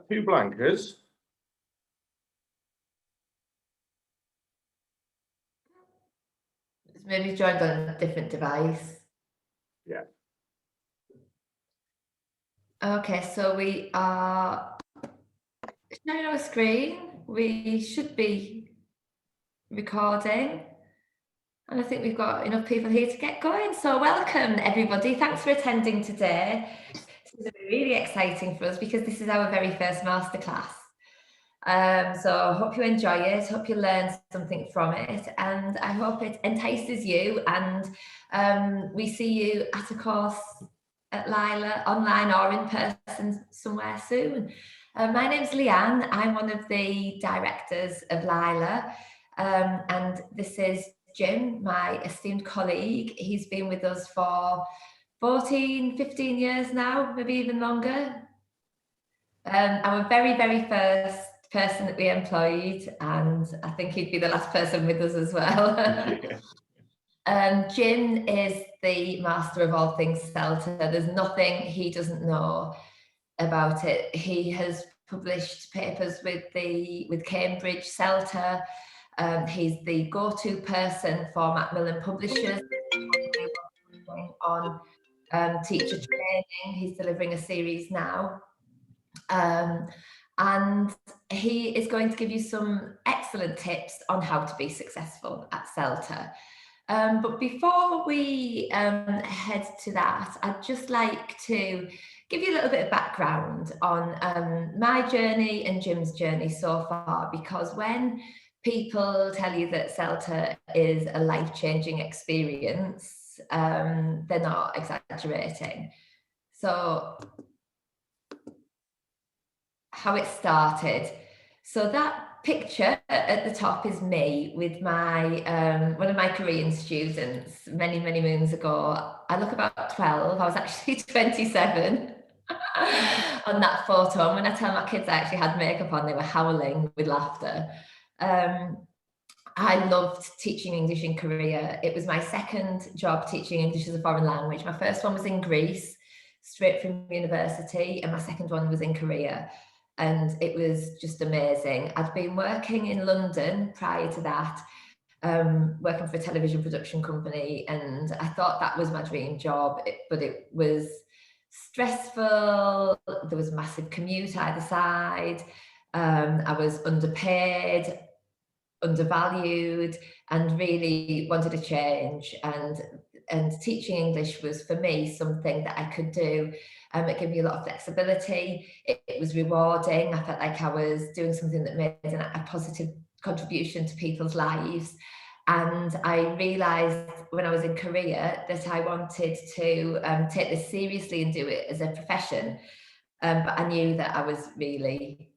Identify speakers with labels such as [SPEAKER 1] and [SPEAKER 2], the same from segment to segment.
[SPEAKER 1] two blankers.
[SPEAKER 2] It's maybe joined on a different device.
[SPEAKER 1] Yeah.
[SPEAKER 2] Okay, so we are sharing our screen. We should be recording. And I think we've got enough people here to get going. So welcome, everybody. Thanks for attending today. This is really exciting for us because this is our very first masterclass. So I hope you enjoy it, hope you learn something from it, and I hope it entices you, and we see you at a course at LILA, online or in person somewhere soon. My name's Leanne. I'm one of the directors of LILA, and this is Jim, my esteemed colleague. He's been with us for 14, 15 years now, maybe even longer. Our very, very first person that we employed, and I think he'd be the last person with us as well. Jim is the master of all things CELTA. There's nothing he doesn't know about it. He has published papers with Cambridge CELTA. He's the go-to person for Macmillan Publishers on teacher training. He's delivering a series now. And he is going to give you some excellent tips on how to be successful at CELTA. But before we head to that, I'd just like to give you a little bit of background on my journey and Jim's journey so far, because when people tell you that CELTA is a life-changing experience, they're not exaggerating. So how it started. So that picture at the top is me with my one of my Korean students many moons ago. I look about 12. I was actually 27 on that photo. And when I tell my kids I actually had makeup on, they were howling with laughter. I loved teaching English in Korea. It was my second job teaching English as a foreign language. My first one was in Greece, straight from university, and my second one was in Korea. And it was just amazing. I'd been working in London prior to that, working for a television production company, and I thought that was my dream job, but it was stressful. There was massive commute either side. I was underpaid, undervalued, and really wanted a change. And teaching English was for me something that I could do. It gave me a lot of flexibility. It was rewarding. I felt like I was doing something that made a positive contribution to people's lives. And I realised when I was in Korea that I wanted to take this seriously and do it as a profession. But I knew that I was really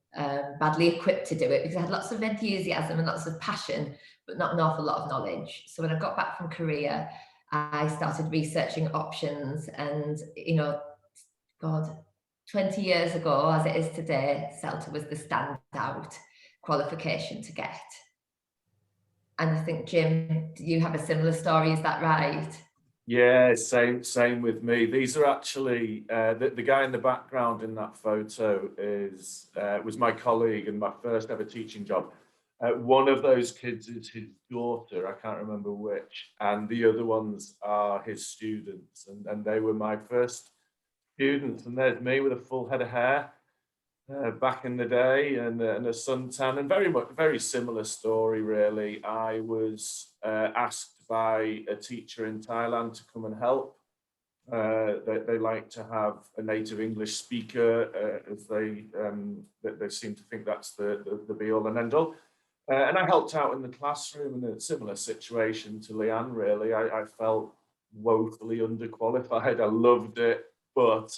[SPEAKER 2] badly equipped to do it because I had lots of enthusiasm and lots of passion, but not an awful lot of knowledge. So when I got back from Korea, I started researching options, and, you know, God, 20 years ago, as it is today, CELTA was the standout qualification to get. And I think, Jim, you have a similar story, is that right?
[SPEAKER 1] Yeah, same with me. These are actually, the guy in the background in that photo was my colleague and my first ever teaching job. One of those kids is his daughter, I can't remember which, and the other ones are his students, and they were my first students. And there's me with a full head of hair back in the day, and a suntan, and very similar story really. I was asked by a teacher in Thailand to come and help. They like to have a native English speaker, as they seem to think that's the be all and end all. And I helped out in the classroom in a similar situation to Leanne, really. I felt woefully underqualified. I loved it, but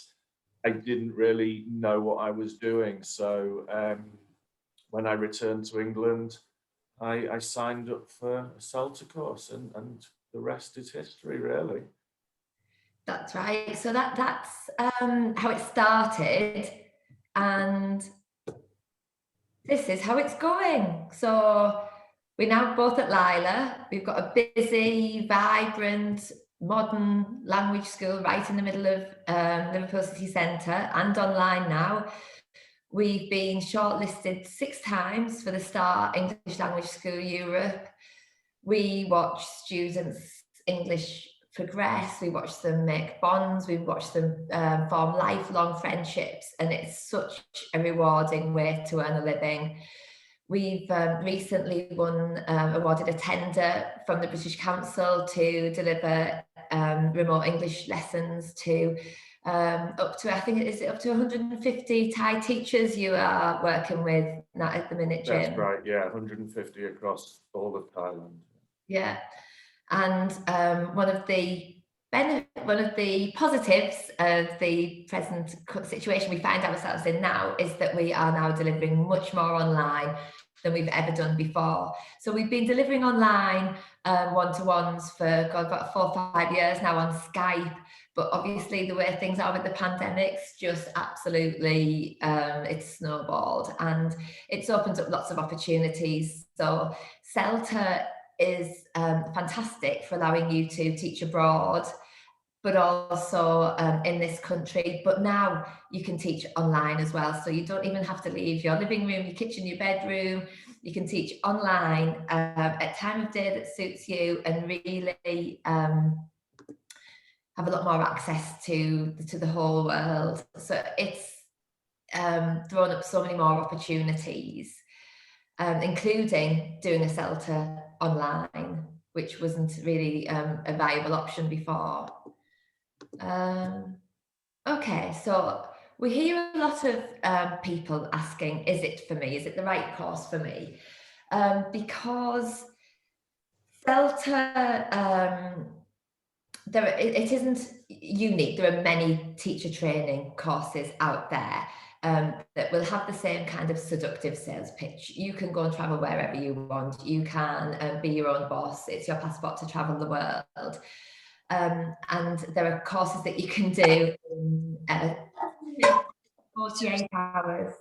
[SPEAKER 1] I didn't really know what I was doing. So when I returned to England, I signed up for a CELTA course, and the rest is history, really.
[SPEAKER 2] That's right. So that's how it started, and this is how it's going. So we're now both at LILA. We've got a busy, vibrant, modern language school right in the middle of Liverpool City Centre, and online now. We've been shortlisted 6 times for the Star English Language School Europe. We watch students' English progress, we watch them make bonds, we watch them form lifelong friendships, and it's such a rewarding way to earn a living. We've recently awarded a tender from the British Council to deliver remote English lessons to up to, I think, is it up to 150 Thai teachers you are working with now at the minute, Jim?
[SPEAKER 1] That's right, yeah, 150 across all of Thailand.
[SPEAKER 2] Yeah, and one of the positives of the present situation we find ourselves in now is that we are now delivering much more online than we've ever done before. So we've been delivering online one-to-ones for about 4 or 5 years now on Skype, but obviously the way things are with the pandemic's just absolutely, it's snowballed, and it's opened up lots of opportunities. So CELTA is fantastic for allowing you to teach abroad, but also in this country. But now you can teach online as well. So you don't even have to leave your living room, your kitchen, your bedroom. You can teach online at time of day that suits you, and really have a lot more access to the whole world. So it's thrown up so many more opportunities, including doing a CELTA online, which wasn't really a viable option before. Okay, so we hear a lot of people asking, is it for me? Is it the right course for me? Because CELTA, it isn't unique. There are many teacher training courses out there that will have the same kind of seductive sales pitch. You can go and travel wherever you want. You can be your own boss. It's your passport to travel the world. And there are courses that you can do in 48 hours.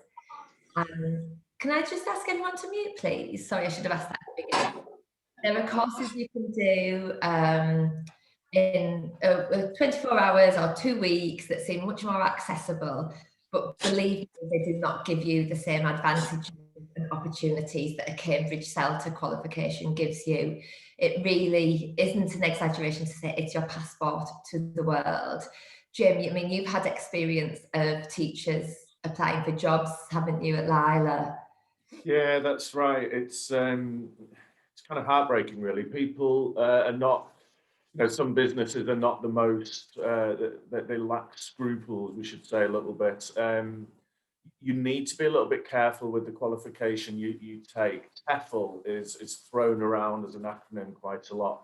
[SPEAKER 2] Can I just ask everyone to mute, please? Sorry, I should have asked that at the beginning. There are courses you can do in 24 hours or 2 weeks that seem much more accessible, but believe me, they do not give you the same advantages and opportunities that a Cambridge CELTA qualification gives you. It really isn't an exaggeration to say it's your passport to the world. Jim, I mean, you've had experience of teachers applying for jobs, haven't you, at LILA?
[SPEAKER 1] Yeah, that's right. It's kind of heartbreaking, really. People are not, some businesses are not the most, they lack scruples, we should say, a little bit. You need to be a little bit careful with the qualification you take. TEFL is thrown around as an acronym quite a lot.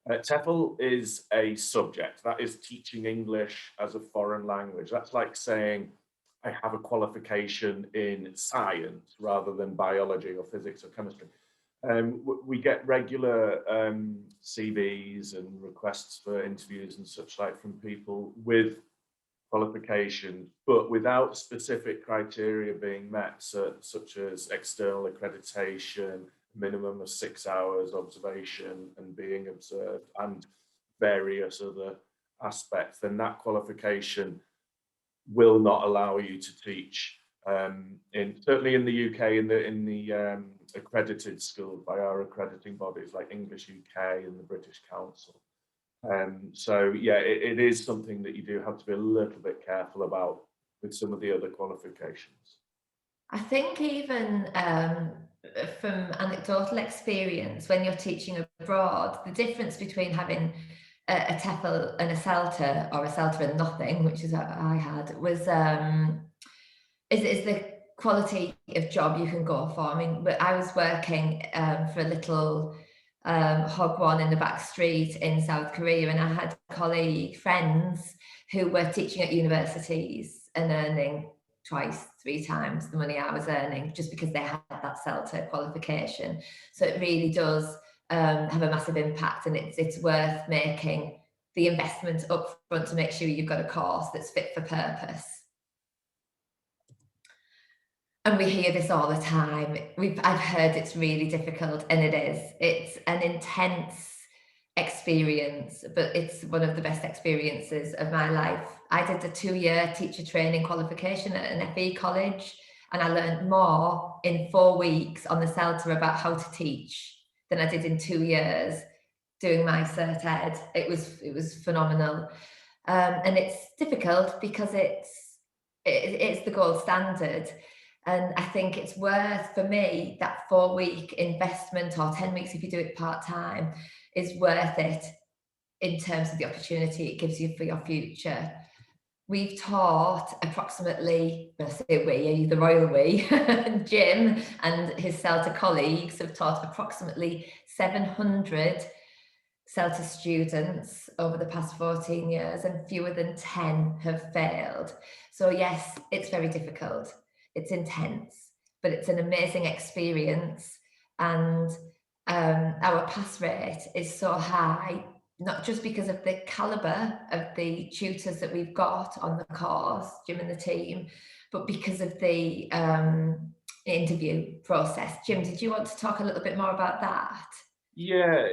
[SPEAKER 1] TEFL is a subject, that is teaching English as a foreign language. That's like saying, I have a qualification in science rather than biology or physics or chemistry. We get regular CVs and requests for interviews and such like from people with qualifications, but without specific criteria being met, such as external accreditation, minimum of 6 hours observation and being observed, and various other aspects. Then that qualification will not allow you to teach certainly in the UK, in the accredited schools by our accrediting bodies like English UK and the British Council. So yeah, it is something that you do have to be a little bit careful about with some of the other qualifications.
[SPEAKER 2] I think even from anecdotal experience, when you're teaching abroad, the difference between having a TEFL and a CELTA, or a CELTA and nothing, which is what I had, was is the quality of job you can go for. I mean, I was working for a little hogwan in the back street in South Korea, and I had friends who were teaching at universities and earning twice, 3 times the money I was earning, just because they had that CELTA qualification. So it really does have a massive impact, and it's worth making the investment up front to make sure you've got a course that's fit for purpose. And we hear this all the time. I've heard it's really difficult, and it is. It's an intense experience, but it's one of the best experiences of my life. I did a 2-year teacher training qualification at an FE college, And I learned more in 4 weeks on the CELTA about how to teach than I did in 2 years doing my Cert Ed. It was phenomenal. And it's difficult because it's the gold standard. And I think it's worth, for me, that 4-week investment, or 10 weeks if you do it part-time, is worth it in terms of the opportunity it gives you for your future. We've taught approximately, I say we, the royal we, Jim and his CELTA colleagues have taught approximately 700 CELTA students over the past 14 years, and fewer than 10 have failed. So yes, it's very difficult. It's intense, but it's an amazing experience. And our pass rate is so high, not just because of the caliber of the tutors that we've got on the course, Jim and the team, but because of the interview process. Jim, did you want to talk a little bit more about that?
[SPEAKER 1] Yeah,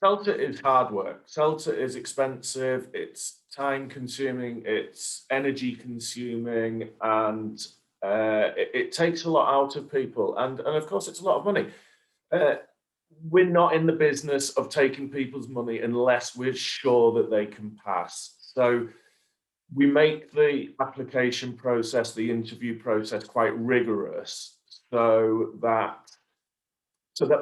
[SPEAKER 1] CELTA is hard work. CELTA is expensive, it's time consuming, it's energy consuming, and it takes a lot out of people. And of course, it's a lot of money. We're not in the business of taking people's money unless we're sure that they can pass. So we make the application process, the interview process, quite rigorous so that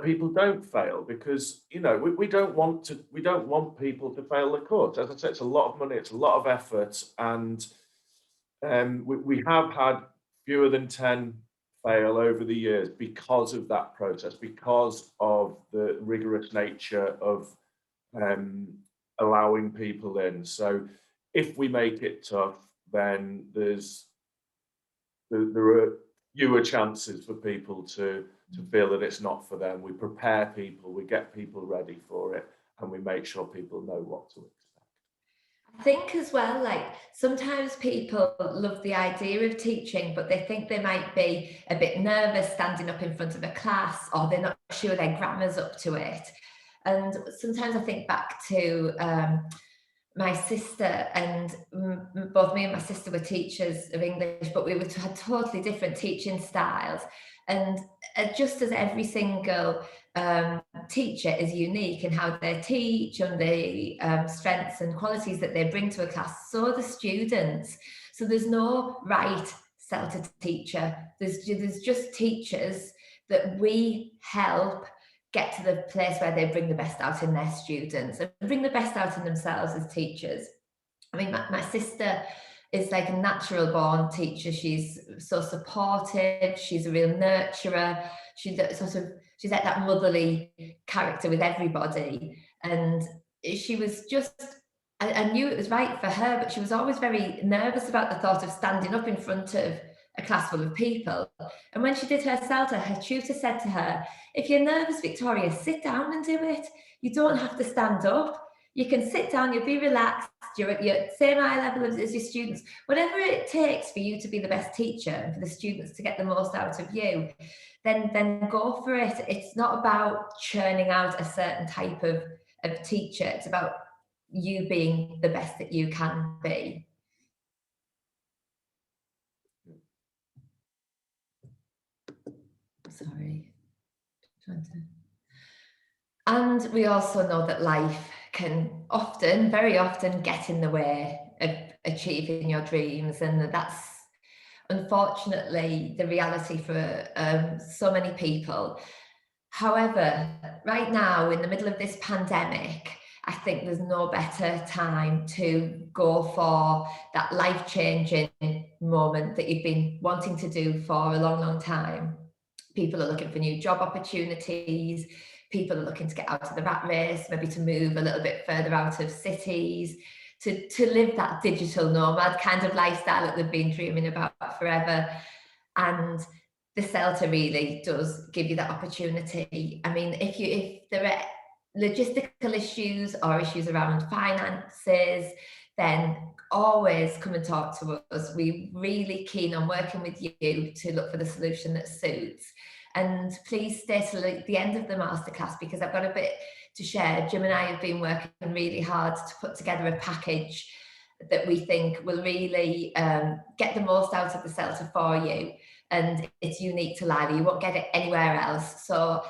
[SPEAKER 1] people don't fail, because we don't want people to fail the course. As I said, it's a lot of money, it's a lot of effort, and we have had fewer than 10 fail over the years because of that process, because of the rigorous nature of allowing people in. So if we make it tough, then there are fewer chances for people to feel that it's not for them. We prepare people, we get people ready for it, and we make sure people know what to expect.
[SPEAKER 2] I think as well, like sometimes people love the idea of teaching, but they think they might be a bit nervous standing up in front of a class, or they're not sure their grammar's up to it. And sometimes I think back to my sister, and both me and my sister were teachers of English, but we had totally different teaching styles. And just as every single teacher is unique in how they teach and the strengths and qualities that they bring to a class, so are the students. So there's no right CELTA teacher. There's just teachers that we help get to the place where they bring the best out in their students and bring the best out in themselves as teachers. I mean, my sister is like a natural born teacher. She's so supportive. She's a real nurturer. She's like that motherly character with everybody. And she was just, I knew it was right for her, but she was always very nervous about the thought of standing up in front of a class full of people. And when she did her CELTA, her tutor said to her, "If you're nervous, Victoria, sit down and do it. You don't have to stand up. You can sit down, you'll be relaxed, you're at your same eye level as your students. Whatever it takes for you to be the best teacher and for the students to get the most out of you, then go for it. It's not about churning out a certain type of teacher. It's about you being the best that you can be." Sorry. And we also know that life can often, very often, get in the way of achieving your dreams, and that's unfortunately the reality for so many people. However, right now, in the middle of this pandemic, I think there's no better time to go for that life-changing moment that you've been wanting to do for a long, long time. People are looking for new job opportunities. People are looking to get out of the rat race, maybe to move a little bit further out of cities, to live that digital nomad kind of lifestyle that they've been dreaming about forever. And the CELTA really does give you that opportunity. I mean, if there are logistical issues or issues around finances, then always come and talk to us. We're really keen on working with you to look for the solution that suits. And please stay till the end of the masterclass, because I've got a bit to share. Jim and I have been working really hard to put together a package that we think will really get the most out of the CELTA for you. And it's unique to LILA. You won't get it anywhere else. So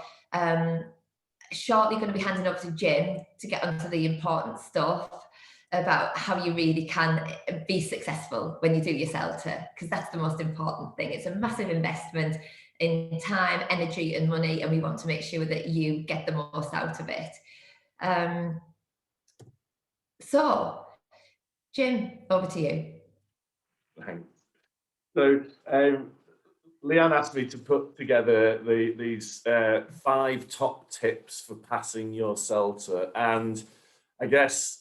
[SPEAKER 2] shortly going to be handing over to Jim to get onto the important stuff about how you really can be successful when you do your CELTA, because that's the most important thing. It's a massive investment in time, energy and money, and we want to make sure that you get the most out of it. So, Jim, over to you.
[SPEAKER 1] Thanks. So, Leanne asked me to put together these 5 top tips for passing your CELTA, and I guess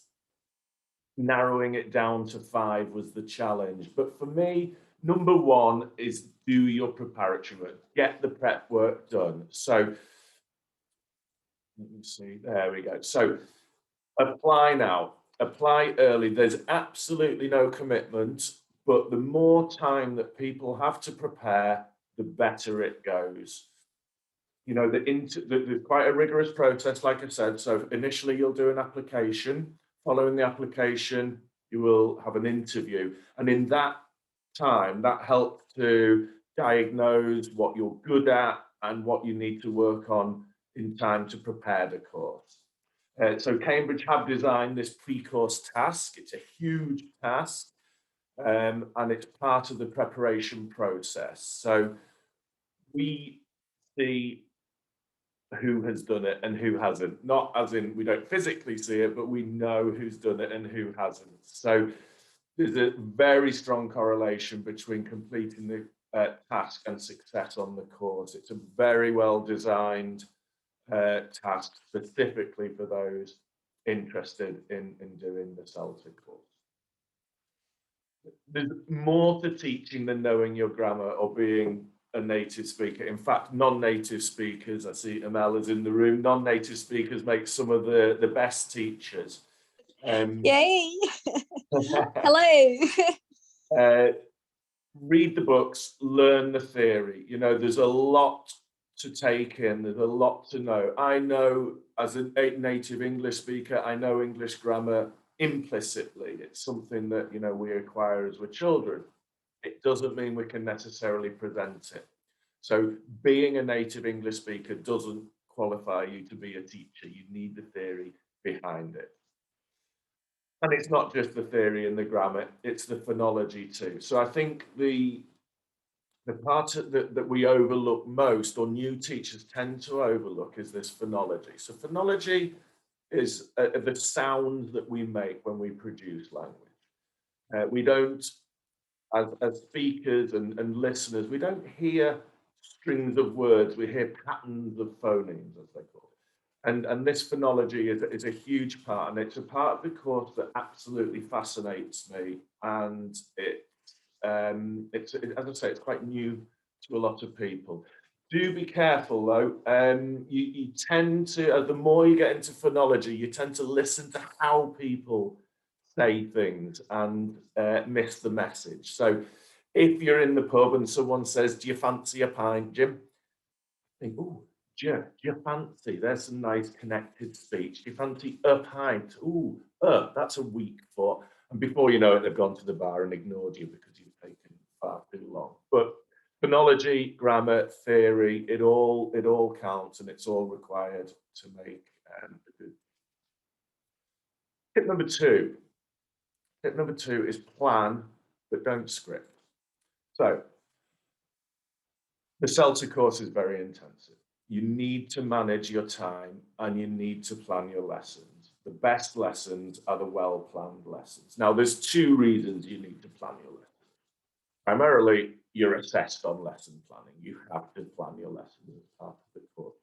[SPEAKER 1] narrowing it down to 5 was the challenge. But for me, number 1 is do your preparatory work, get the prep work done. So let me see, there we go. So apply now, apply early. There's absolutely no commitment, but the more time that people have to prepare, the better it goes. You know, there's quite a rigorous process, like I said. So initially you'll do an application. Following the application, you will have an interview. And in that time, that helps to diagnose what you're good at and what you need to work on in time to prepare the course. So Cambridge have designed this pre-course task. It's a huge task, and it's part of the preparation process. So we see who has done it and who hasn't. Not as in we don't physically see it, but we know who's done it and who hasn't. So there's a very strong correlation between completing the task and success on the course. It's a very well designed task specifically for those interested in doing the CELTA course. There's more to teaching than knowing your grammar or being a native speaker. In fact, non-native speakers, I see Amel is in the room, non-native speakers make some of the best teachers.
[SPEAKER 3] Yay! Hello!
[SPEAKER 1] Read the books, learn the theory. You know, there's a lot to take in, there's a lot to know. I know, as a native English speaker, I know English grammar implicitly. It's something that, you know, we acquire as we're children. It doesn't mean we can necessarily present it. So being a native English speaker doesn't qualify you to be a teacher. You need the theory behind it. And it's not just the theory and the grammar, it's the phonology too. So I think the part that we overlook most, or new teachers tend to overlook, is this phonology. So phonology is the sound that we make when we produce language. We don't, as speakers and listeners, we don't hear strings of words, we hear patterns of phonemes, as they call it. And this phonology is a huge part, and it's a part of the course that absolutely fascinates me. And it's, as I say, it's quite new to a lot of people. Do be careful though. You tend to, the more you get into phonology, you tend to listen to how people say things and miss the message. So if you're in the pub and someone says, "Do you fancy a pint, Jim?" Think, "Oh, do you fancy?" There's some nice connected speech. "Do you fancy a pint?" "Ooh, that's a weak foot." And before you know it, they've gone to the bar and ignored you because you've taken far too long. But phonology, grammar, theory, it all counts, and it's all required to make a good. Tip number 2. Tip number 2 is plan, but don't script. So the CELTA course is very intensive. You need to manage your time and you need to plan your lessons. The best lessons are the well-planned lessons. Now, there's 2 reasons you need to plan your lessons. Primarily, you're assessed on lesson planning. You have to plan your lessons as part of the course.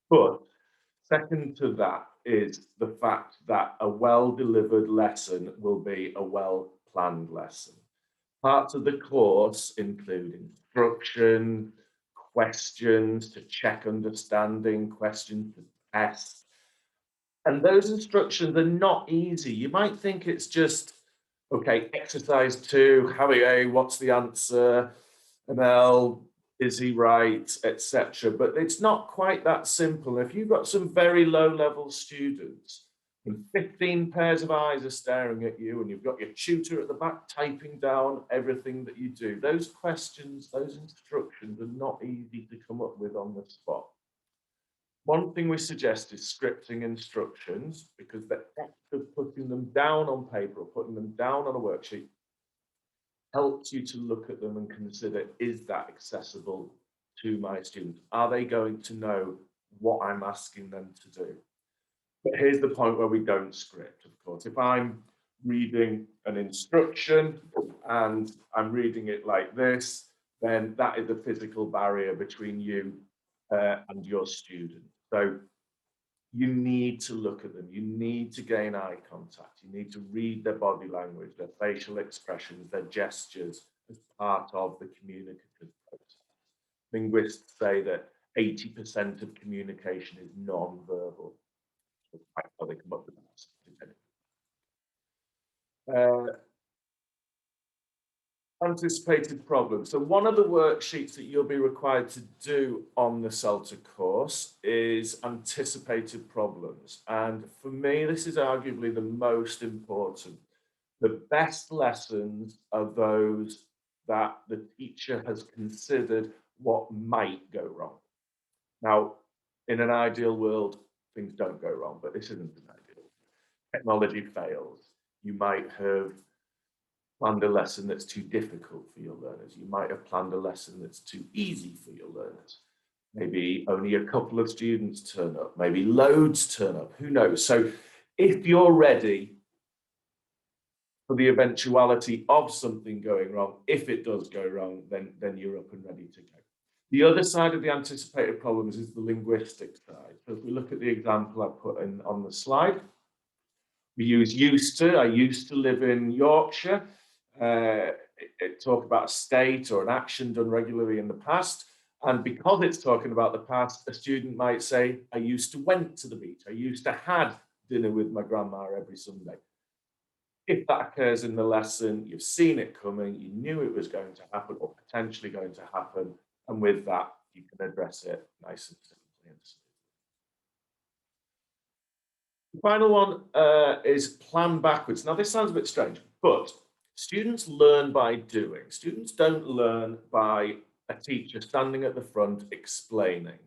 [SPEAKER 1] But second to that is the fact that a well-delivered lesson will be a well-planned lesson. Parts of the course include instruction, questions to check understanding, questions to test. And those instructions are not easy. You might think it's just, okay, exercise 2, Harry A, what's the answer? ML, is he right, etc. But it's not quite that simple. If you've got some very low-level students, and 15 pairs of eyes are staring at you, and you've got your tutor at the back typing down everything that you do. Those questions, those instructions are not easy to come up with on the spot. One thing we suggest is scripting instructions, because the act of putting them down on paper or putting them down on a worksheet helps you to look at them and consider, is that accessible to my students? Are they going to know what I'm asking them to do? But here's the point where we don't script, of course. If I'm reading an instruction and I'm reading it like this, then that is a physical barrier between you and your student. So you need to look at them. You need to gain eye contact. You need to read their body language, their facial expressions, their gestures as part of the communicative process. Linguists say that 80% of communication is non-verbal. How they come up with that. Anticipated problems. So one of the worksheets that you'll be required to do on the CELTA course is anticipated problems. And for me, this is arguably the most important. The best lessons are those that the teacher has considered what might go wrong. Now, in an ideal world, things don't go wrong, but this isn't an ideal. Technology fails. You might have planned a lesson that's too difficult for your learners. You might have planned a lesson that's too easy for your learners. Maybe only a couple of students turn up, maybe loads turn up, who knows? So if you're ready for the eventuality of something going wrong, if it does go wrong, then you're up and ready to go. The other side of the anticipated problems is the linguistic side. So if we look at the example I put in on the slide, we use used to. I used to live in Yorkshire. It talk about a state or an action done regularly in the past. And because it's talking about the past, a student might say, I used to went to the beach. I used to had dinner with my grandma every Sunday. If that occurs in the lesson, you've seen it coming, you knew it was going to happen or potentially going to happen. And with that, you can address it nice and simply. The final one is plan backwards. Now, this sounds a bit strange, but students learn by doing. Students don't learn by a teacher standing at the front explaining.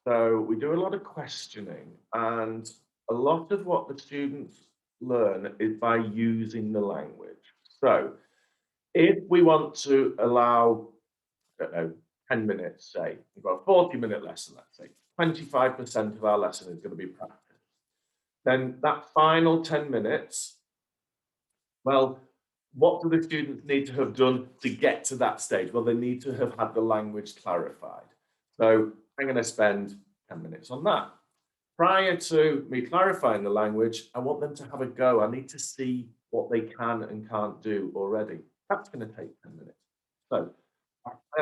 [SPEAKER 1] So we do a lot of questioning, and a lot of what the students learn is by using the language. So if we want to allow, I don't know, 10 minutes, say, we've got a 40-minute lesson, let's say, 25% of our lesson is going to be practice. Then that final 10 minutes, well, what do the students need to have done to get to that stage? Well, they need to have had the language clarified. So I'm going to spend 10 minutes on that. Prior to me clarifying the language, I want them to have a go. I need to see what they can and can't do already. That's going to take 10 minutes. So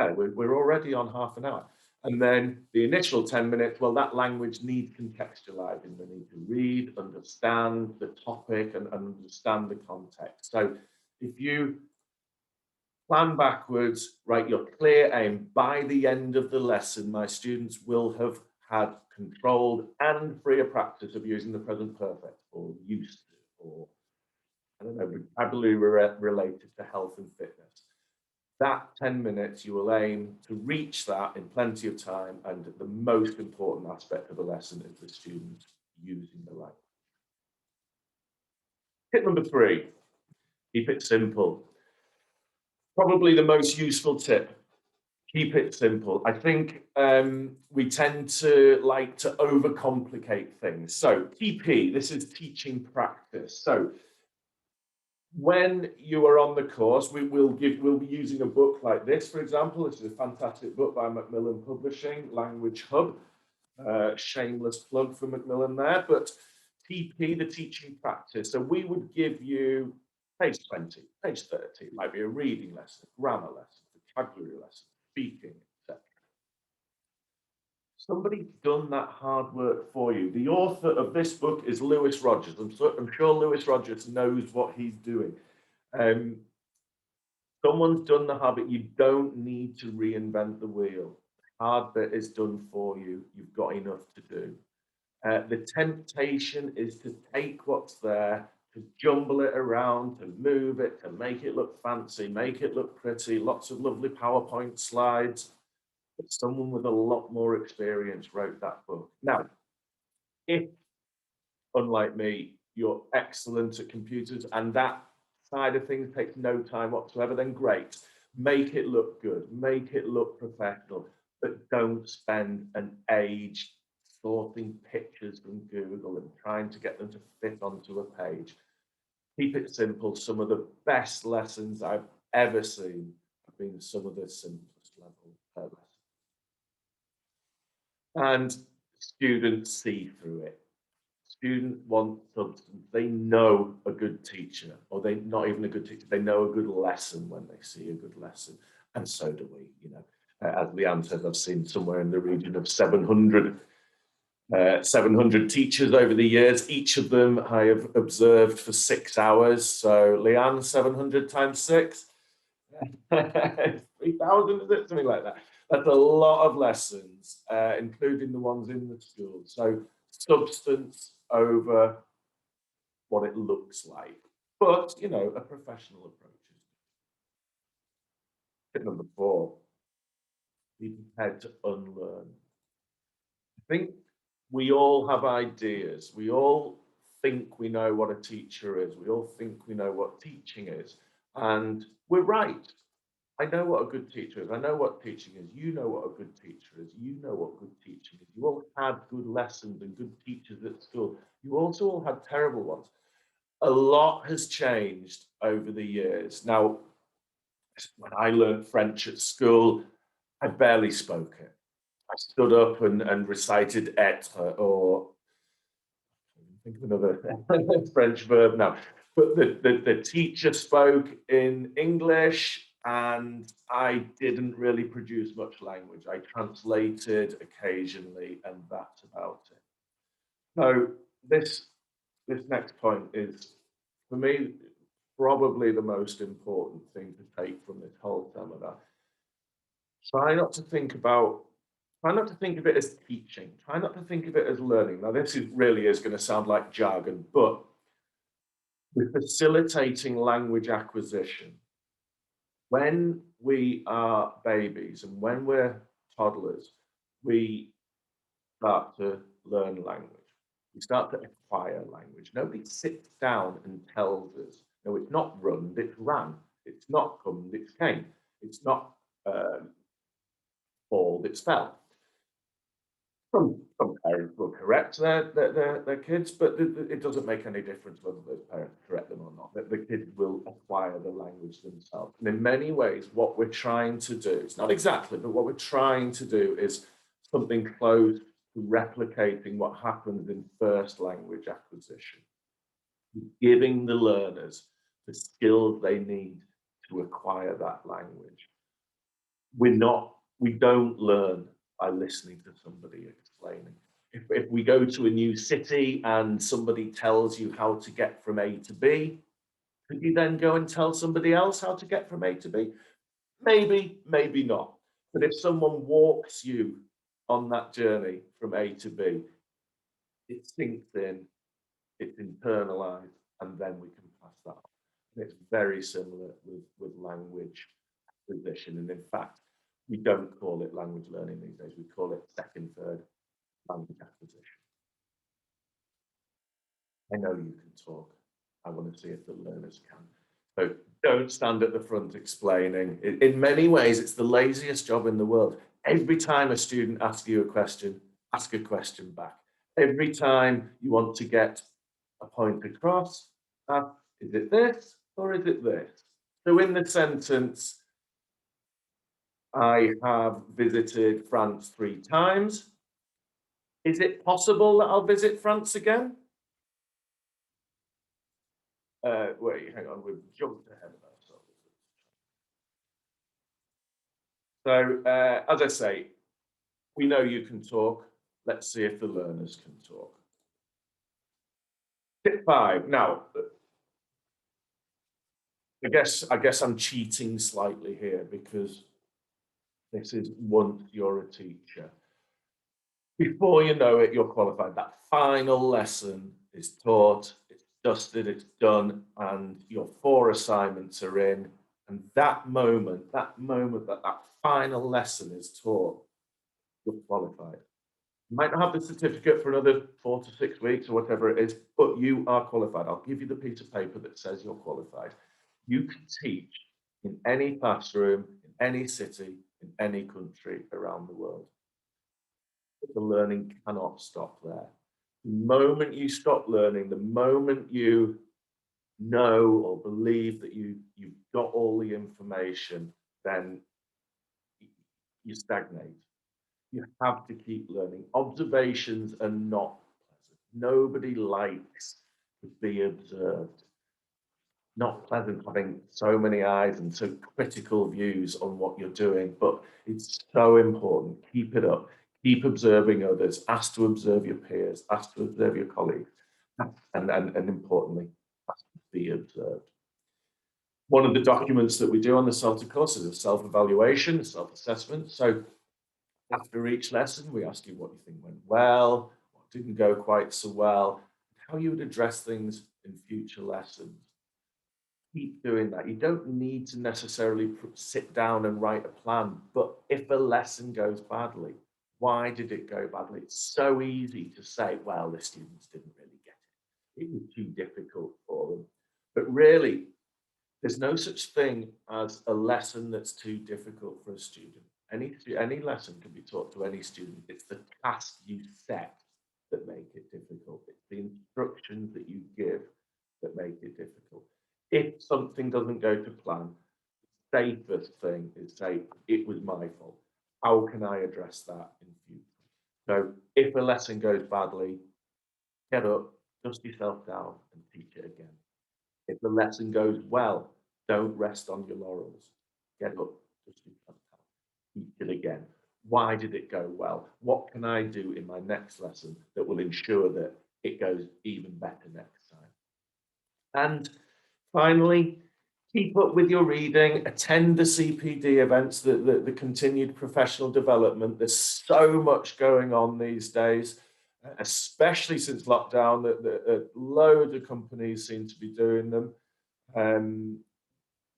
[SPEAKER 1] we're already on half an hour. And then the initial 10 minutes, well, that language needs contextualizing. They need to read, understand the topic and understand the context. So if you plan backwards, write your clear aim, by the end of the lesson, my students will have had controlled and freer practice of using the present perfect or used to, or I don't know, vocabulary related to health and fitness. That 10 minutes, you will aim to reach that in plenty of time. And the most important aspect of the lesson is the student using the language. Tip number 3, keep it simple. Probably the most useful tip, keep it simple. I think we tend to like to overcomplicate things. So TP, this is teaching practice. So when you are on the course, we'll be using a book like this, for example. This is a fantastic book by Macmillan Publishing, Language Hub. Shameless plug for Macmillan there, but TP, the teaching practice. So we would give you page 20, page 30. It might be a reading lesson, grammar lesson, vocabulary lesson, speaking, etc. Somebody's done that hard work for you. The author of this book is Lewis Rogers. I'm sure Lewis Rogers knows what he's doing. Someone's done the hard bit. You don't need to reinvent the wheel. The hard bit is done for you. You've got enough to do. The temptation is to take what's there, to jumble it around, to move it, to make it look fancy, make it look pretty, lots of lovely PowerPoint slides. But someone with a lot more experience wrote that book. Now, if, unlike me, you're excellent at computers and that side of things takes no time whatsoever, then great. Make it look good, make it look professional, but don't spend an age sorting pictures from Google and trying to get them to fit onto a page. Keep it simple. Some of the best lessons I've ever seen have been some of the simplest level lessons. And students see through it. Students want substance. They know a good teacher, or they not even a good teacher. They know a good lesson when they see a good lesson, and so do we. You know, as Leanne said, I've seen somewhere in the region of 700 teachers over the years. Each of them I have observed for 6 hours. So Leanne, 700 times 6, 3,000, is it? Something like that. That's a lot of lessons, including the ones in the school. So substance over what it looks like, but you know, a professional approach. Tip number 4, be prepared to unlearn. I think we all have ideas. We all think we know what a teacher is. We all think we know what teaching is, and we're right. I know what a good teacher is. I know what teaching is. You know what a good teacher is. You know what good teaching is. You all had good lessons and good teachers at school. You also all had terrible ones. A lot has changed over the years. Now, when I learned French at school, I barely spoke it. I stood up and recited être, or think of another French verb now. But the teacher spoke in English, and I didn't really produce much language. I translated occasionally, and that's about it. So this next point is, for me, probably the most important thing to take from this whole seminar. Try not to think of it as teaching. Try not to think of it as learning. Now, this really is going to sound like jargon, but we're facilitating language acquisition. When we are babies and when we're toddlers, we start to learn language. We start to acquire language. Nobody sits down and tells us. No, it's not run, it's ran. It's not come, it's came. It's not fall, it's fell. Some parents will correct their kids, but it doesn't make any difference whether those parents correct them or not. The kids will acquire the language themselves. And in many ways, what we're trying to do, it's not exactly, but what we're trying to do is something close to replicating what happens in first language acquisition, giving the learners the skills they need to acquire that language. We don't learn by listening to somebody explaining. If we go to a new city and somebody tells you how to get from A to B, could you then go and tell somebody else how to get from A to B? Maybe, maybe not. But if someone walks you on that journey from A to B, it sinks in, it's internalized, and then we can pass that on. And it's very similar with language acquisition. And in fact, we don't call it language learning these days. We call it second, third language acquisition. I know you can talk. I want to see if the learners can. So don't stand at the front explaining. In many ways, it's the laziest job in the world. Every time a student asks you a question, ask a question back. Every time you want to get a point across, is it this or is it this? So in the sentence, I have visited France 3 times. Is it possible that I'll visit France again? Wait, hang on, we've jumped ahead of ourselves. So, as I say, we know you can talk. Let's see if the learners can talk. Tip 5. Now, I guess I'm cheating slightly here because this is once you're a teacher. before you know it, you're qualified. That final lesson is taught, it's dusted, it's done, and your 4 assignments are in. And that moment that final lesson is taught, you're qualified. You might not have the certificate for another 4 to 6 weeks or whatever it is, but you are qualified. I'll give you the piece of paper that says you're qualified. You can teach in any classroom, in any city, in any country around the world. But the learning cannot stop there. The moment you stop learning, the moment you know or believe that you've got all the information, then you stagnate. You have to keep learning. Observations are not pleasant. Nobody likes to be observed. Not pleasant having so many eyes and so critical views on what you're doing, but it's so important. Keep it up. Keep observing others. Ask to observe your peers. Ask to observe your colleagues. And importantly, ask to be observed. One of the documents that we do on the CELTA course is a self-evaluation, a self-assessment. So after each lesson, we ask you what you think went well, what didn't go quite so well, how you would address things in future lessons. Keep doing that. You don't need to necessarily sit down and write a plan, but if a lesson goes badly, why did it go badly? It's so easy to say, well, the students didn't really get it. It was too difficult for them. But really, there's no such thing as a lesson that's too difficult for a student. Any lesson can be taught to any student. It's the task you set that make it difficult. It's the instructions that you give that make it difficult. If something doesn't go to plan, the safest thing is say, it was my fault. How can I address that in future? So if a lesson goes badly, get up, dust yourself down and teach it again. If the lesson goes well, don't rest on your laurels. Get up, dust yourself down, teach it again. Why did it go well? What can I do in my next lesson that will ensure that it goes even better next time? And finally, keep up with your reading, attend the CPD events, the continued professional development. There's so much going on these days, especially since lockdown, that loads of companies seem to be doing them.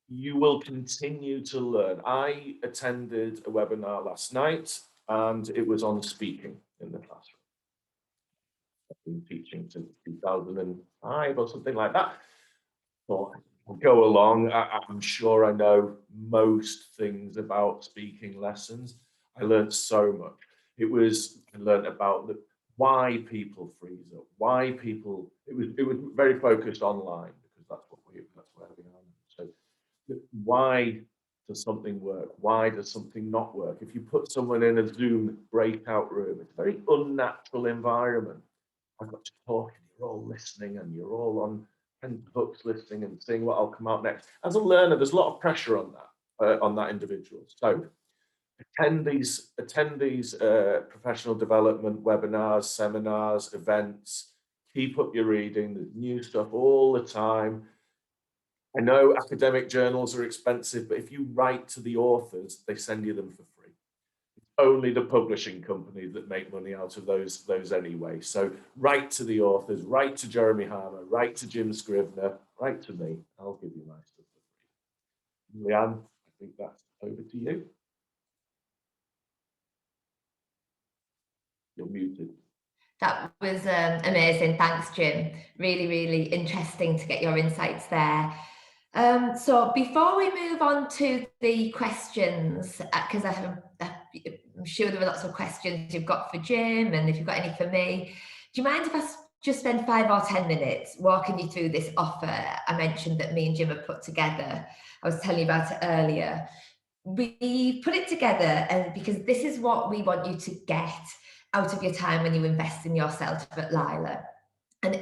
[SPEAKER 1] You will continue to learn. I attended a webinar last night and it was on speaking in the classroom. I've been teaching since 2005 or something like that. But I'll go along. I'm sure I know most things about speaking lessons. I learned so much. I learned about why people freeze up, why people, it was very focused online because that's where we are. So why does something work? Why does something not work? If you put someone in a Zoom breakout room, it's a very unnatural environment. I've got to talk and you're all listening and you're all on books listening and seeing what will come out next. As a learner, there's a lot of pressure on that individual. So attend these professional development webinars, seminars, events. Keep up your reading. There's new stuff all the time. I know academic journals are expensive, but if you write to the authors, they send you them for free. It's only the publishing companies that make money out of those anyway. So write to the authors, write to Jeremy Harmer, write to Jim Scrivener, write to me. I'll give you my stuff for free. Leanne, I think that's over to you. You're muted.
[SPEAKER 2] That was amazing. Thanks, Jim. Really, really interesting to get your insights there. So before we move on to the questions, because I'm sure there are lots of questions you've got for Jim, and if you've got any for me, do you mind if I just spend 5 or 10 minutes walking you through this offer I mentioned that me and Jim have put together? I was telling you about it earlier. We put it together because this is what we want you to get out of your time when you invest in yourself at LILA. And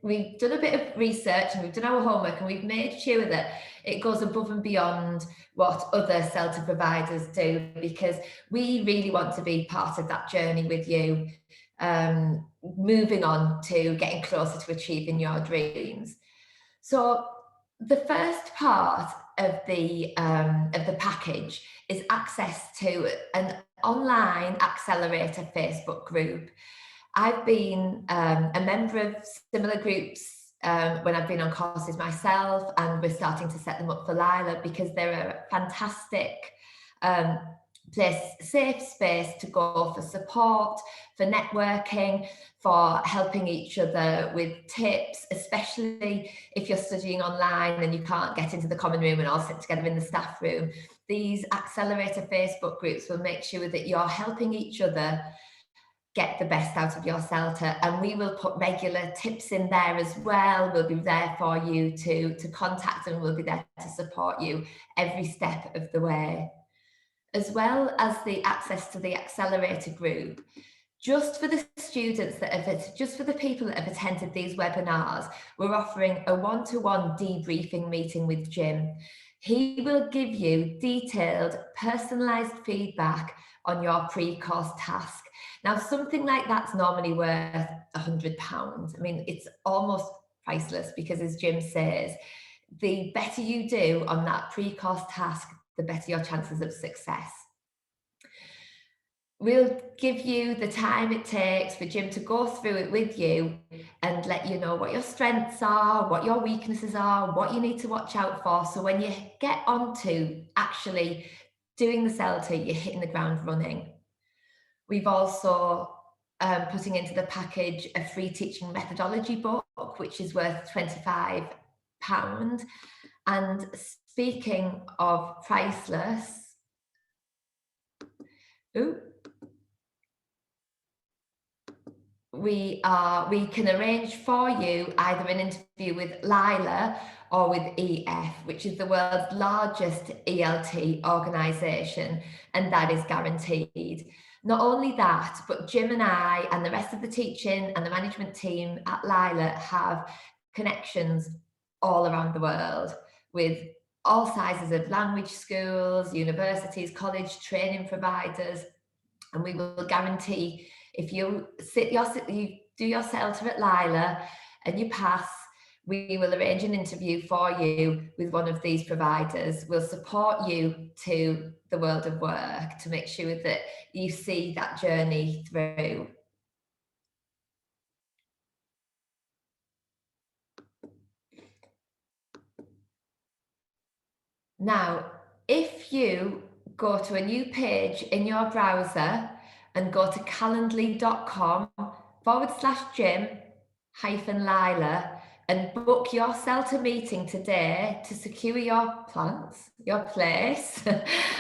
[SPEAKER 2] we've done a bit of research and we've done our homework and we've made sure that it goes above and beyond what other CELTA providers do, because we really want to be part of that journey with you, moving on to getting closer to achieving your dreams. So the first part of the package is access to an online accelerator Facebook group. I've been a member of similar groups when I've been on courses myself, and we're starting to set them up for LILA because they're a fantastic safe space to go for support, for networking, for helping each other with tips, especially if you're studying online and you can't get into the common room and all sit together in the staff room. These accelerator Facebook groups will make sure that you're helping each other get the best out of your CELTA, and we will put regular tips in there as well. We'll be there for you to contact, and we'll be there to support you every step of the way. As well as the access to the accelerator group, just for the students that have, just for the people that have attended these webinars, we're offering a one-to-one debriefing meeting with Jim. He will give you detailed, personalised feedback on your pre-course task. Now, something like that's normally worth £100. I mean, it's almost priceless because, as Jim says, the better you do on that pre-course task, the better your chances of success. We'll give you the time it takes for Jim to go through it with you and let you know what your strengths are, what your weaknesses are, what you need to watch out for. So when you get onto actually doing the CELTA, you're hitting the ground running. We've also putting into the package a free teaching methodology book, which is worth £25. And speaking of priceless, we can arrange for you either an interview with LILA or with EF, which is the world's largest ELT organisation, and that is guaranteed. Not only that, but Jim and I and the rest of the teaching and the management team at LILA have connections all around the world with all sizes of language schools, universities, college training providers, and we will guarantee if you do your CELTA at LILA and you pass, we will arrange an interview for you with one of these providers. We'll support you to the world of work to make sure that you see that journey through. Now, if you go to a new page in your browser and go to calendly.com/Jim-Lila and book your CELTA meeting today to secure your place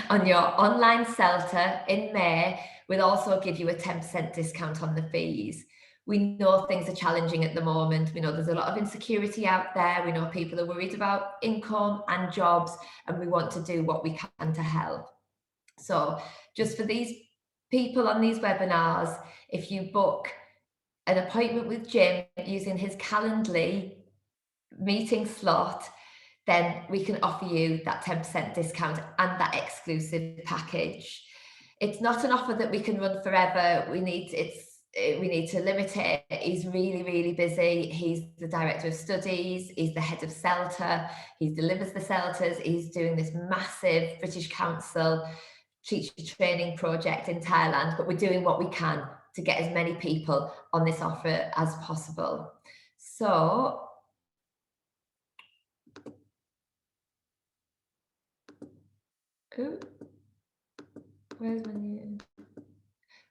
[SPEAKER 2] on your online CELTA in May, we'll also give you a 10% discount on the fees. We know things are challenging at the moment. We know there's a lot of insecurity out there. We know people are worried about income and jobs, and we want to do what we can to help. So just for these people on these webinars, if you book an appointment with Jim using his Calendly meeting slot, then we can offer you that 10% discount and that exclusive package. It's not an offer that we can run forever. We need to limit it. He's really, really busy. He's the director of studies. He's the head of CELTA. He delivers the CELTAs. He's doing this massive British Council teacher training project in Thailand, but we're doing what we can to get as many people on this offer as possible. So where's my new?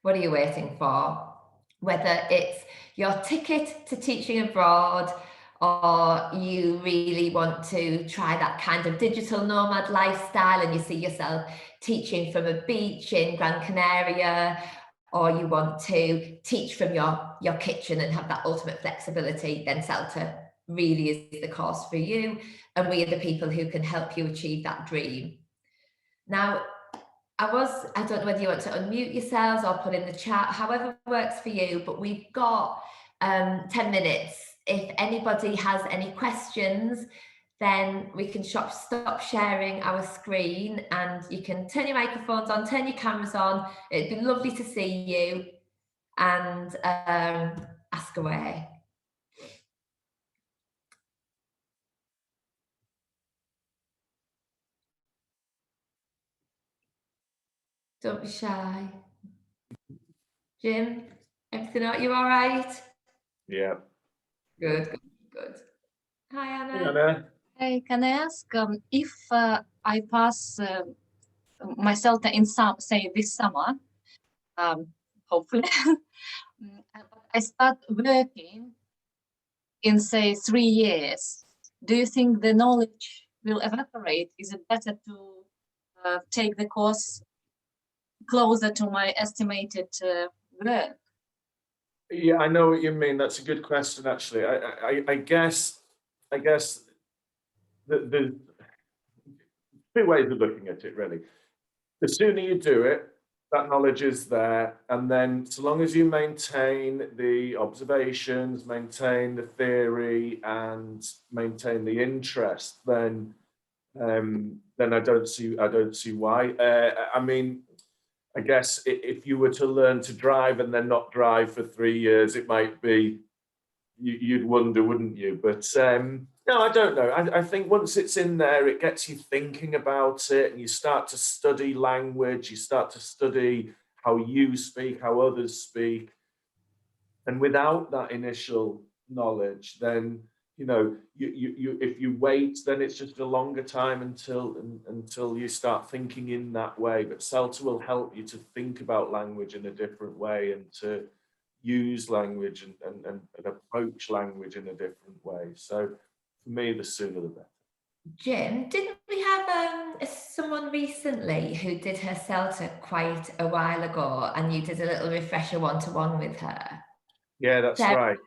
[SPEAKER 2] What are you waiting for? Whether it's your ticket to teaching abroad, or you really want to try that kind of digital nomad lifestyle and you see yourself teaching from a beach in Gran Canaria, or you want to teach from your kitchen and have that ultimate flexibility, then CELTA really is the course for you, and we are the people who can help you achieve that dream. Now, I don't know whether you want to unmute yourselves or put in the chat, however works for you, but we've got 10 minutes. If anybody has any questions, then we can stop sharing our screen and you can turn your microphones on, turn your cameras on. It'd be lovely to see you, and ask away. Don't be shy. Jim, everything out? You all right?
[SPEAKER 1] Yeah.
[SPEAKER 2] Good, good, good. Hi,
[SPEAKER 1] Hey,
[SPEAKER 2] Anna.
[SPEAKER 1] Anna.
[SPEAKER 3] Hey, can I ask if I pass my CELTA in say this summer, hopefully, I start working in say 3 years. Do you think the knowledge will evaporate? Is it better to take the course closer to my estimated work?
[SPEAKER 1] Yeah, I know what you mean. That's a good question, actually. I guess the two ways of looking at it, really. The sooner you do it, that knowledge is there, and then so long as you maintain the observations, maintain the theory, and maintain the interest, then I don't see why. I mean, I guess if you were to learn to drive and then not drive for 3 years, it might be you'd wonder, wouldn't you? But no, I don't know. I think once it's in there, it gets you thinking about it, and you start to study language. You start to study how you speak, how others speak, and without that initial knowledge, then you if you wait, then it's just a longer time until you start thinking in that way. But CELTA will help you to think about language in a different way and to use language and approach language in a different way. So for me, the sooner the better.
[SPEAKER 2] Jim, didn't we have someone recently who did her CELTA quite a while ago, and you did a little refresher one-to-one with her?
[SPEAKER 1] Yeah, that's
[SPEAKER 2] Sarah?
[SPEAKER 1] right.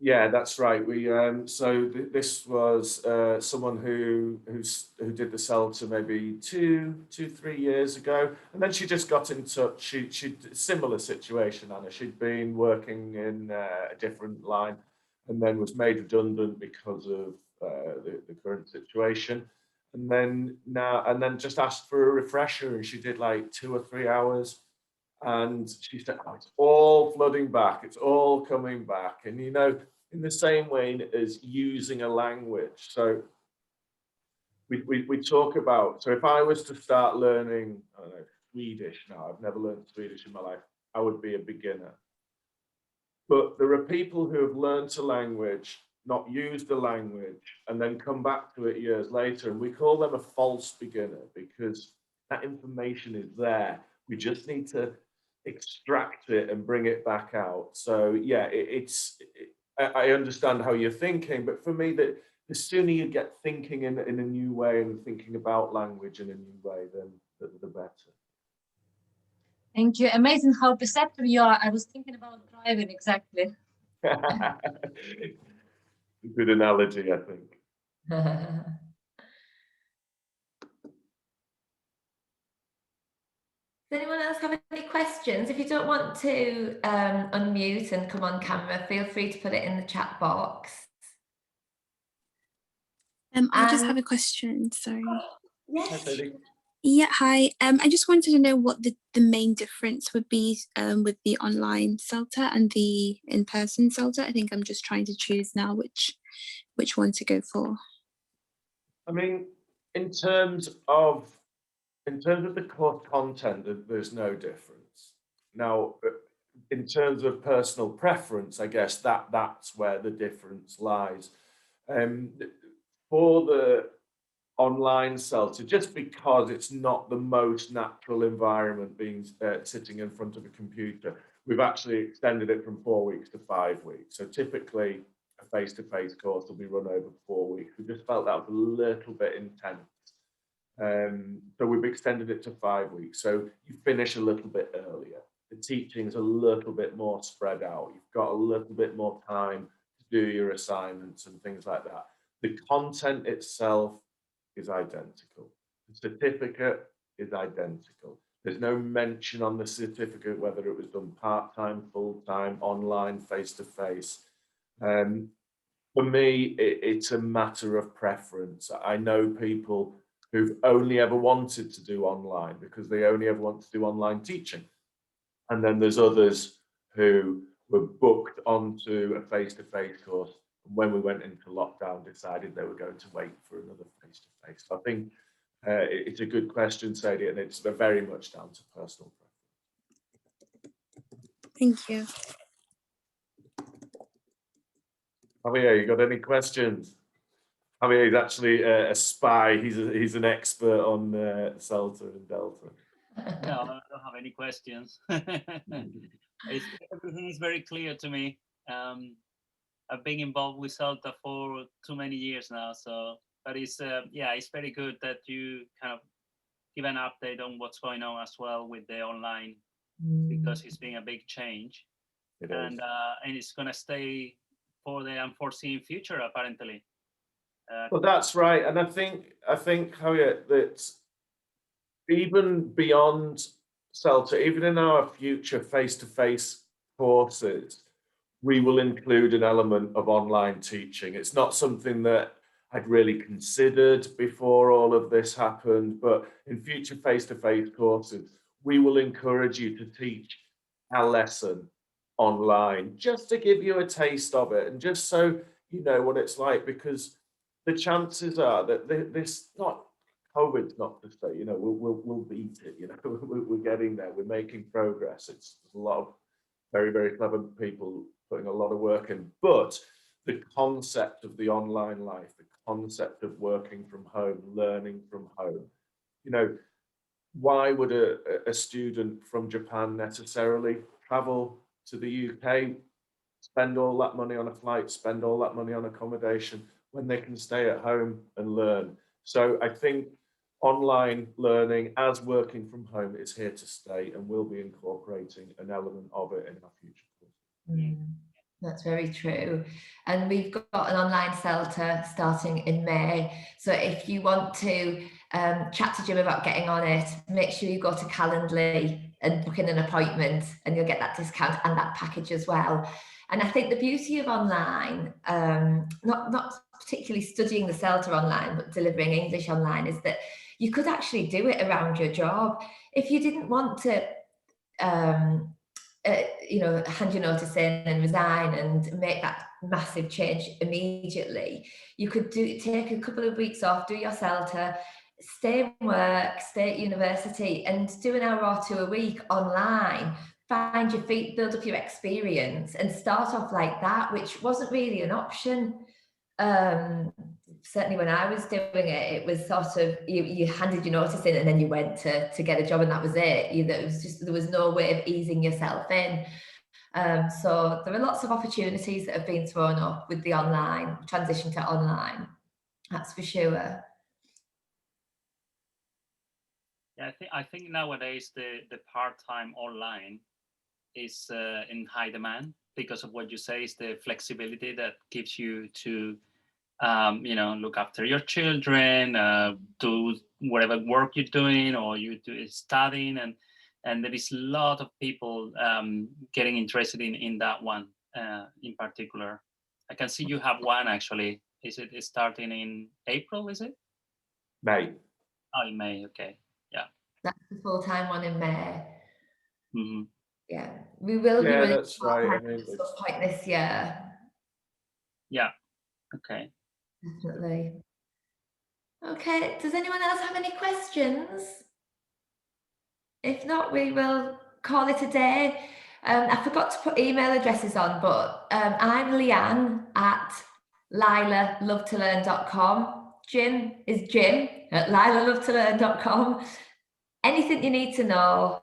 [SPEAKER 1] Yeah, that's right. This was someone who did the CELTA maybe 3 years ago, and then she just got in touch. She similar situation, Anna. She'd been working in a different line, and then was made redundant because of the current situation, and then just asked for a refresher, and she did like 2 or 3 hours. And she said, oh, it's all flooding back, it's all coming back. And in the same way as using a language. So we talk about, so if I was to start learning, I don't know, Swedish now, I've never learned Swedish in my life, I would be a beginner. But there are people who have learned a language, not used the language, and then come back to it years later. And we call them a false beginner because that information is there. We just need to extract it and bring it back out. So yeah, I understand how you're thinking, but for me, that the sooner you get thinking in a new way and thinking about language in a new way, then the better.
[SPEAKER 3] Thank you. Amazing how perceptive you are. I was thinking about driving exactly.
[SPEAKER 1] Good analogy, I think.
[SPEAKER 2] Does anyone else have any questions? If you don't want to unmute and come on camera, feel free to put it in the chat box.
[SPEAKER 4] I just have a question, sorry.
[SPEAKER 2] Yes.
[SPEAKER 1] Hi,
[SPEAKER 4] yeah, hi. I just wanted to know what the main difference would be with the online CELTA and the in-person CELTA. I think I'm just trying to choose now which one to go for.
[SPEAKER 1] I mean, in terms of the course content, there's no difference. Now, in terms of personal preference, I guess that's where the difference lies. For the online CELTA, just because it's not the most natural environment being sitting in front of a computer, we've actually extended it from 4 weeks to 5 weeks. So typically a face-to-face course will be run over 4 weeks. We just felt that was a little bit intense. So we've extended it to 5 weeks. So you finish a little bit earlier. The teaching is a little bit more spread out. You've got a little bit more time to do your assignments and things like that. The content itself is identical. The certificate is identical. There's no mention on the certificate whether it was done part-time, full-time, online, face-to-face. For me, it's a matter of preference. I know people who've only ever wanted to do online because they only ever want to do online teaching. And then there's others who were booked onto a face-to-face course. And when we went into lockdown, decided they were going to wait for another face-to-face. So I think it's a good question, Sadie, and it's very much down to personal preference.
[SPEAKER 4] Thank you.
[SPEAKER 1] Javier, you got any questions? Javier is actually a spy. He's an expert on CELTA and Delta.
[SPEAKER 5] No, I don't have any questions. Everything is very clear to me. I've been involved with CELTA for too many years now, so but it's yeah, it's very good that you kind of give an update on what's going on as well with the online, because it's been a big change, and it's going to stay for the unforeseen future apparently.
[SPEAKER 1] Well, that's right, and I think Javier, that even beyond CELTA, even in our future face-to-face courses, we will include an element of online teaching. It's not something that I'd really considered before all of this happened, but in future face-to-face courses, we will encourage you to teach a lesson online, just to give you a taste of it, and just so you know what it's like, because the chances are that COVID's not to say, you know, we'll beat it, you know, we're getting there, we're making progress. It's a lot of very, very clever people putting a lot of work in, but the concept of the online life, the concept of working from home, learning from home, you know, why would a student from Japan necessarily travel to the UK, spend all that money on a flight, spend all that money on accommodation, when they can stay at home and learn? So I think online learning as working from home is here to stay, and we'll be incorporating an element of it in our future courses.
[SPEAKER 2] That's very true. And we've got an online CELTA starting in May. So if you want to chat to Jim about getting on it, make sure you go to Calendly and book in an appointment, and you'll get that discount and that package as well. And I think the beauty of online, not particularly studying the CELTA online, but delivering English online, is that you could actually do it around your job. If you didn't want to, you know, hand your notice in and resign and make that massive change immediately, you could take a couple of weeks off, do your CELTA, stay in work, stay at university, and do an hour or two a week online. Find your feet, build up your experience, and start off like that, which wasn't really an option. Certainly when I was doing it, it was sort of, you handed your notice in and then you went to get a job, and that was it. There was no way of easing yourself in. So there are lots of opportunities that have been thrown up with the online transition to online. That's for sure.
[SPEAKER 5] Yeah, I think nowadays the part-time online is in high demand because of what you say is the flexibility that gives you to you know, look after your children, do whatever work you're doing, or you do studying, and there is a lot of people getting interested in that one in particular. I can see you have one actually. Is it starting in April? Is it?
[SPEAKER 1] May.
[SPEAKER 5] Oh, in May. Okay. Yeah.
[SPEAKER 2] That's the full-time one in May.
[SPEAKER 5] Mm-hmm.
[SPEAKER 2] Yeah, we will be running
[SPEAKER 1] that's right. I mean,
[SPEAKER 2] at some point this year.
[SPEAKER 5] Yeah. Okay.
[SPEAKER 2] Definitely. Okay, does anyone else have any questions? If not, we will call it a day. I forgot to put email addresses on, but I'm Leanne at lilalovetolearn.com. Jim is Jim at lilalovetolearn.com. Anything you need to know,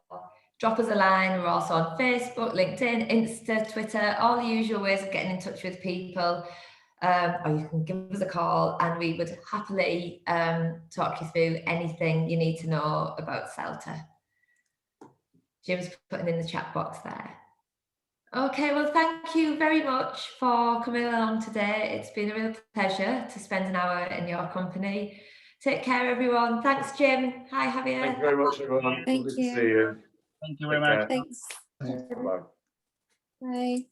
[SPEAKER 2] drop us a line. We're also on Facebook, LinkedIn, Insta, Twitter, all the usual ways of getting in touch with people. Or you can give us a call, and we would happily talk you through anything you need to know about CELTA. Jim's putting in the chat box there. Okay, well, thank you very much for coming along today. It's been a real pleasure to spend an hour in your company. Take care, everyone. Thanks, Jim. Hi, Javier.
[SPEAKER 1] Thank you very much, everyone.
[SPEAKER 4] Thank
[SPEAKER 1] Lovely
[SPEAKER 4] you.
[SPEAKER 1] to see you.
[SPEAKER 5] Thank you very much.
[SPEAKER 4] Thanks.
[SPEAKER 1] Bye-bye.
[SPEAKER 4] Bye.